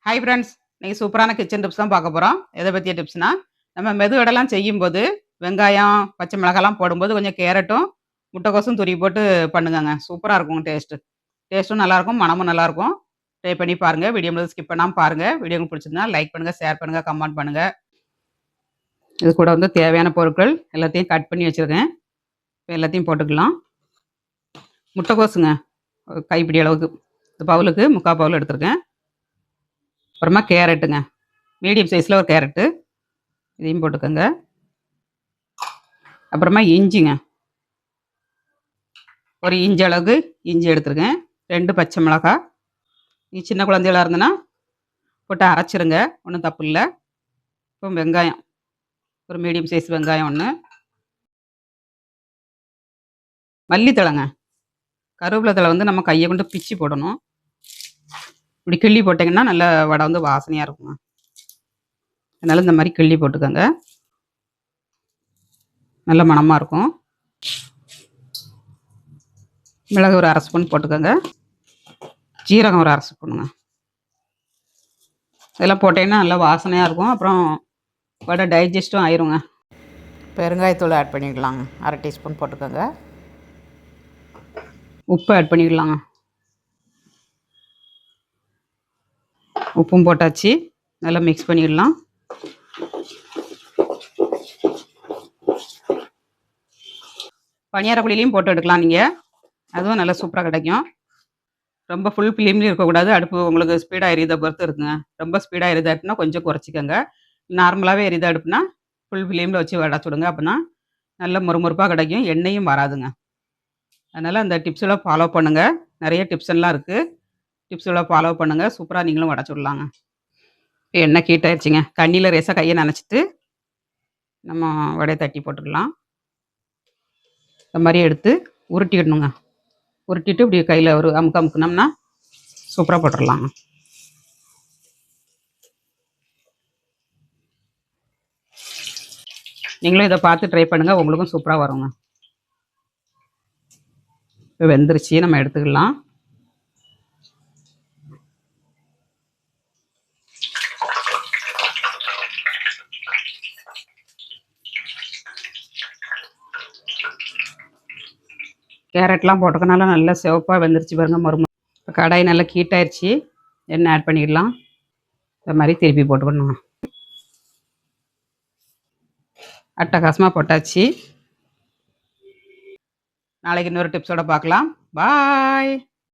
Hi friends. இன்னைக்கு சூப்பரான kitchen tips தான் பார்க்க போறோம். எத பத்திய டிப்ஸ்னா, நம்ம மெதுவடைலாம் செய்யும்போது, வெங்காயம், பச்சை மிளகாய்லாம் போடும்போது கொஞ்சம் கேரட்டும், முட்டைக்கோசும் துருவி போட்டு பண்ணுங்கங்க. சூப்பரா இருக்கும் டேஸ்ட்டு. டேஸ்ட்டும் நல்லாயிருக்கும், மணமும் நல்லாயிருக்கும். ட்ரை பண்ணி பாருங்க. வீடியோ முழுவதும் ஸ்கிப் பண்ணாம பாருங்க. வீடியோ உங்களுக்கு பிடிச்சிருந்தா லைக் பண்ணுங்க, ஷேர் பண்ணுங்க, கமெண்ட் பண்ணுங்க. இது கூட வந்து தேவையான பொருட்கள் எல்லாத்தையும் கட் பண்ணி வச்சிருக்கேன். இப்ப எல்லாத்தையும் போட்டுக்கலாம். முட்டைக்கோசுங்க, ஒரு கைப்பிடி அளவுக்கு. இந்த பவுலுக்கு 3/4 பவுல் எடுத்திருக்கேன். அப்புறமா கேரட்டுங்க, மீடியம் சைஸில் ஒரு கேரட்டு, இதையும் போட்டுக்கோங்க. அப்புறமா இஞ்சிங்க, ஒரு இஞ்சி அளவுக்கு இஞ்சி எடுத்துருக்கேன். 2 பச்சை மிளகாய். நீ சின்ன குழந்தைகளா இருந்ததுன்னா போட்டு அரைச்சிருங்க, ஒன்றும் தப்பு இல்லை. இப்போ வெங்காயம், ஒரு மீடியம் சைஸ் வெங்காயம் ஒன்று. மல்லித்தழைங்க, கருவேப்பிலை தழை வந்து நம்ம கையை கொண்டு பிச்சு போடணும். இப்படி கிள்ளி போட்டிங்கன்னா நல்ல வடை வந்து வாசனையாக இருக்குங்க. அதனால் இந்த மாதிரி கிள்ளி போட்டுக்கோங்க, நல்ல மணமாக இருக்கும். மிளகு ஒரு 1/2 ஸ்பூன் போட்டுக்கோங்க. ஜீரகம் ஒரு 1/2 ஸ்பூனுங்க. இதெல்லாம் போட்டிங்கன்னா நல்லா வாசனையாக இருக்கும். அப்புறம் வடை டைஜஸ்ட்டும் ஆயிருங்க. பெருங்காயத்தூள் ஆட் பண்ணிக்கலாங்க, 1/2 டீஸ்பூன் போட்டுக்கோங்க. உப்பு ஆட் பண்ணிக்கலாங்க. உப்பும் போட்டாச்சு, நல்லா மிக்ஸ் பண்ணிடலாம். பனியாரக்குழிலையும் போட்டு எடுக்கலாம் நீங்கள், அதுவும் நல்லா சூப்பராக கிடைக்கும். ரொம்ப ஃபுல் ஃப்ளேம்லேயும் இருக்கக்கூடாது. அடுப்பு உங்களுக்கு ஸ்பீடாக எரியுதை பொறுத்து இருக்குங்க. ரொம்ப ஸ்பீடாக எரியுது அடுப்புனா கொஞ்சம் குறைச்சிக்கோங்க. நார்மலாகவே எரியுது அடுப்புனா ஃபுல் ஃப்ளேமில் வச்சு வடை சுடுங்க. அப்படின்னா நல்ல முறுமுறுப்பாக கிடைக்கும், எண்ணெயும் வராதுங்க. அதனால் அந்த டிப்ஸ்லாம் ஃபாலோ பண்ணுங்கள். நிறைய டிப்ஸ் எல்லாம் இருக்குது. டிப்ஸ்லாம் ஃபாலோ பண்ணுங்கள், சூப்பராக நீங்களும் வடை சுடலாங்க. எண்ணெய் ஹீட் ஆயிடுச்சுங்க. தண்ணியில் ரேசாக கையை நனைச்சிட்டு நம்ம வடையை தட்டி போட்டுக்கலாம். இந்த மாதிரி எடுத்து உருட்டிடணுங்க. உருட்டிட்டு இப்படி கையில் ஒரு அமுக்கினோம்னா சூப்பராக போட்டுடலாங்க. நீங்களும் இதை பார்த்து ட்ரை பண்ணுங்கள், உங்களுக்கும் சூப்பராக வருங்க. இப்போ வெந்துருச்சு, நம்ம எடுத்துக்கலாம். கேரட்லாம் போட்டுக்கனால நல்லா சிவப்பாக வெந்துருச்சு பாருங்க, மறுமணம். இப்போ கடாய் நல்லா ஹீட் ஆயிடுச்சு, எண்ணெய் ஆட் பண்ணிடலாம். இந்த மாதிரி திருப்பி போட்டுக்கணுங்க. அட்டகாசமாக போட்டாச்சு. நாளைக்கு இன்னொரு டிப்ஸோட பார்க்கலாம். பாய்.